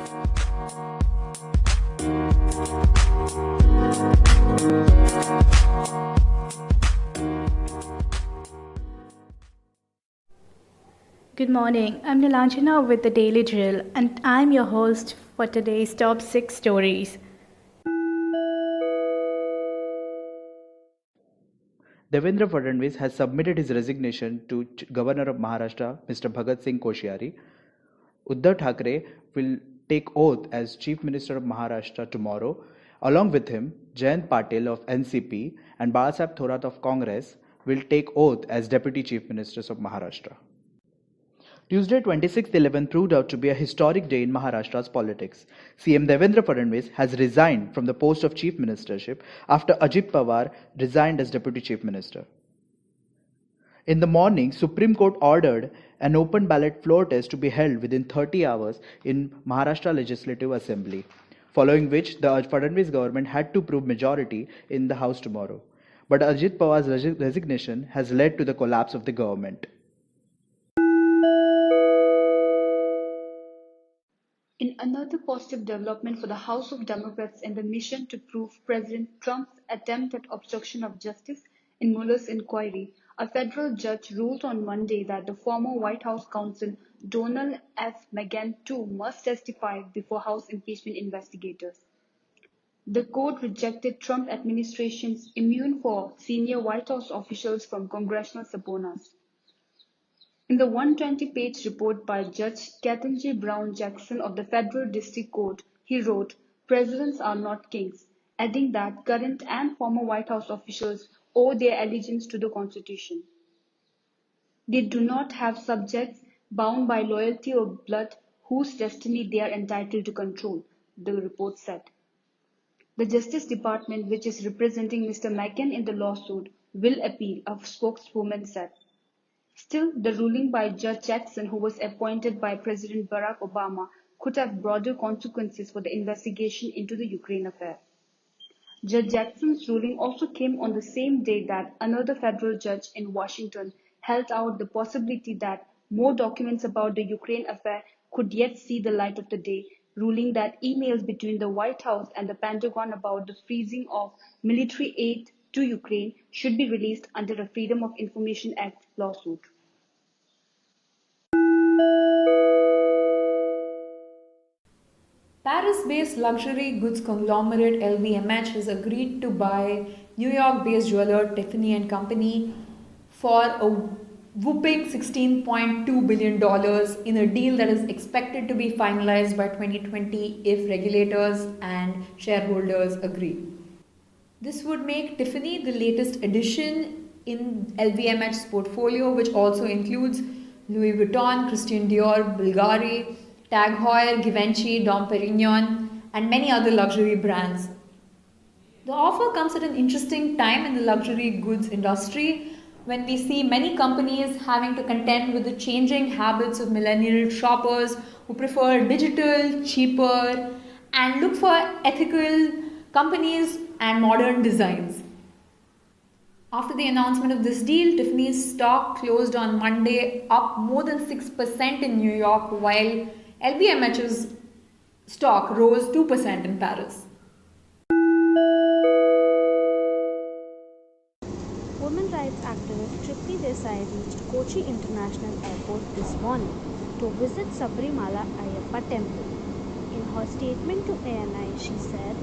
Good morning. I'm Nilanjana with the Daily Drill, and I'm your host for today's top 6 stories. Devendra Fadnavis has submitted his resignation to Governor of Maharashtra, Mr. Bhagat Singh Koshyari. Uddhav Thackeray will take oath as Chief Minister of Maharashtra tomorrow. Along with him, Jayant Patil of NCP and Balasaheb Thorat of Congress will take oath as Deputy Chief Ministers of Maharashtra. Tuesday, 26/11 proved out to be a historic day in Maharashtra's politics. CM Devendra Fadnavis has resigned from the post of Chief Ministership after Ajit Pawar resigned as Deputy Chief Minister. In the morning, Supreme Court ordered an open ballot floor test to be held within 30 hours in Maharashtra Legislative Assembly, following which the Fadnavis government had to prove majority in the House tomorrow. But Ajit Pawar's resignation has led to the collapse of the government. In another positive development for the House of Democrats in the mission to prove President Trump's attempt at obstruction of justice in Mueller's inquiry, a federal judge ruled on Monday that the former White House counsel Donald F. McGahn too must testify before House impeachment investigators. The court rejected Trump administration's immune for senior White House officials from congressional subpoenas. In the 120-page report by Judge Ketanji Brown Jackson of the Federal District Court, he wrote, "Presidents are not kings," adding that current and former White House officials owe their allegiance to the Constitution. They do not have subjects bound by loyalty or blood whose destiny they are entitled to control, the report said. The Justice Department, which is representing Mr. McGahn in the lawsuit, will appeal, a spokeswoman said. Still, the ruling by Judge Jackson, who was appointed by President Barack Obama, could have broader consequences for the investigation into the Ukraine affair. Judge Jackson's ruling also came on the same day that another federal judge in Washington held out the possibility that more documents about the Ukraine affair could yet see the light of the day, ruling that emails between the White House and the Pentagon about the freezing of military aid to Ukraine should be released under a Freedom of Information Act lawsuit. Paris-based luxury goods conglomerate LVMH has agreed to buy New York-based jeweler Tiffany & Company for a whopping $16.2 billion in a deal that is expected to be finalized by 2020 if regulators and shareholders agree. This would make Tiffany the latest addition in LVMH's portfolio, which also includes Louis Vuitton, Christian Dior, Bulgari, Tag Heuer, Givenchy, Dom Perignon, and many other luxury brands. The offer comes at an interesting time in the luxury goods industry when we see many companies having to contend with the changing habits of millennial shoppers who prefer digital, cheaper, and look for ethical companies and modern designs. After the announcement of this deal, Tiffany's stock closed on Monday up more than 6% in New York, while LVMH's stock rose 2% in Paris. Women rights activist Tripti Desai reached Kochi International Airport this morning to visit Sabrimala Ayyappa temple. In her statement to ANI, she said,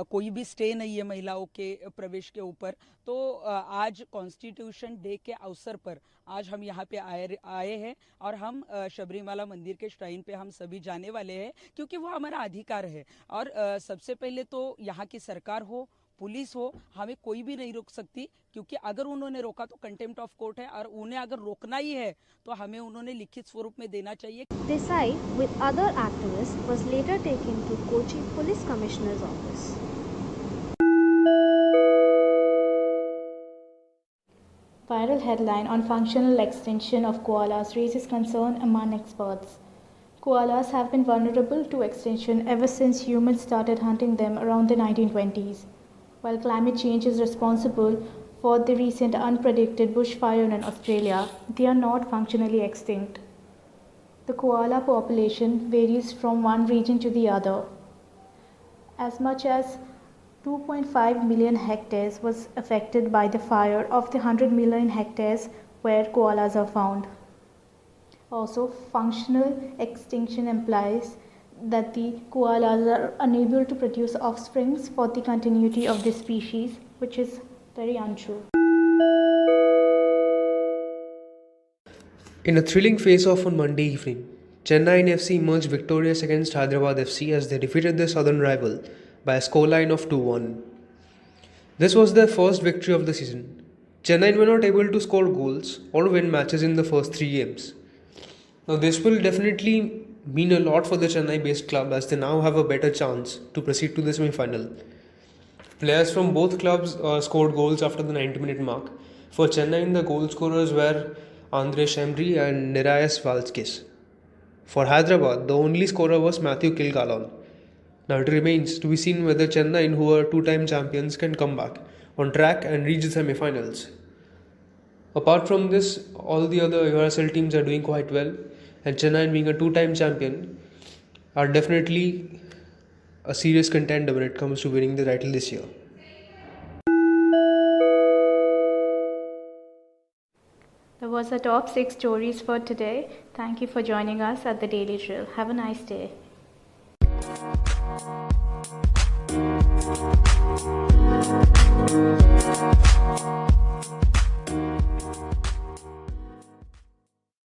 कोई भी stay नहीं है महिलाओं के प्रवेश के ऊपर, तो आज कॉन्स्टिट्यूशन डे के अवसर पर आज हम यहाँ पे आए हैं और हम शबरीमाला मंदिर के श्राइन पे हम सभी जाने वाले हैं, क्योंकि वो हमारा अधिकार है। और सबसे पहले तो यहाँ की सरकार हो, पुलिस हो, हमें कोई भी नहीं रोक सकती, क्योंकि अगर उन्होंने रोका तो कंटेम्प्ट ऑफ कोर्ट है, और उन्हें अगर रोकना ही है तो हमें उन्होंने लिखित स्वरूप में देना चाहिए। Desai, with other activists, was later taken to Kochi Police Commissioner's office. Viral headline on functional extinction of koalas raises concern among experts. Koalas have been vulnerable to extinction ever since humans started hunting them around the 1920s. While climate change is responsible for the recent unpredicted bushfire in Australia, they are not functionally extinct. The koala population varies from one region to the other. As much as 2.5 million hectares was affected by the fire of the 100 million hectares where koalas are found. Also, functional extinction implies that the koalas are unable to produce offspring for the continuity of this species, which is very untrue. In a thrilling face-off on Monday evening, Chennai FC emerged victorious against Hyderabad FC as they defeated their southern rival by a scoreline of 2-1. This was their first victory of the season. Chennai were not able to score goals or win matches in the first 3 games. Now this will definitely mean a lot for the Chennai-based club as they now have a better chance to proceed to the semi-final. Players from both clubs scored goals after the 90-minute mark. For Chennai, the goal scorers were Andre Shemri and Nirayas Valskis. For Hyderabad, the only scorer was Matthew Kilgalon. Now it remains to be seen whether Chennai, who are two-time champions, can come back on track and reach the semi-finals. Apart from this, all the other URSL teams are doing quite well, and Chennai, being a two-time champion, are definitely a serious contender when it comes to winning the title this year. That was the top 6 stories for today. Thank you for joining us at the Daily Drill. Have a nice day.